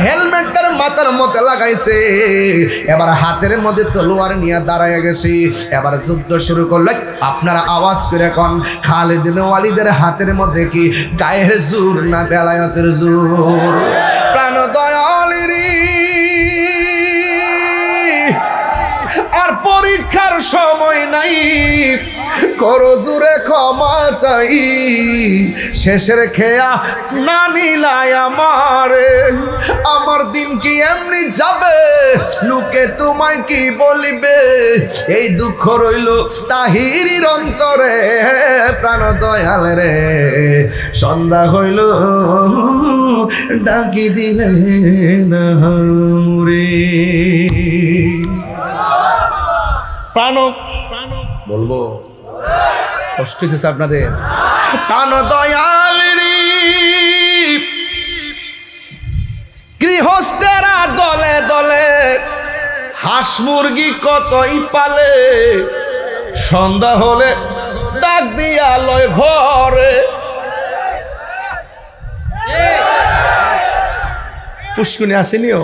হেলমেটটার মাথার মধ্যে লাগাইছে, এবার হাতের মধ্যে তলোয়ার নিয়ে দাঁড়ায় গেছে। এবার যুদ্ধ শুরু করলে আপনারা আওয়াজ করে কোন খালিদ বিন ওয়ালিদের হাতের মধ্যে কি গায়ের জোর না বেলায়েতের জোর? প্রাণ দয়ালেরি আর পরীক্ষার সময় নাই, করো জোরে ক্ষমা চাই। শেষের খেয়া না নিলাই আমার দিন কি এমনি যাবে, লোকে তোমায় কি বলিবে, এই দুঃখ রইল তাহিরির অন্তরে। প্রাণ দয়াল রে সন্ধ্যা হইল ডাকি দিলে না রে। প্রাণ বলবো কষ্ট হইতেছে আপনাদের? প্রাণ দয়াল রে গৃহস্থেরা দলে দলে হাঁস মুরগি কতই পালে, সন্ধ্যা হলে ডাক দিয়া লয় ঘরে। পুষ্কুনি আসেনিও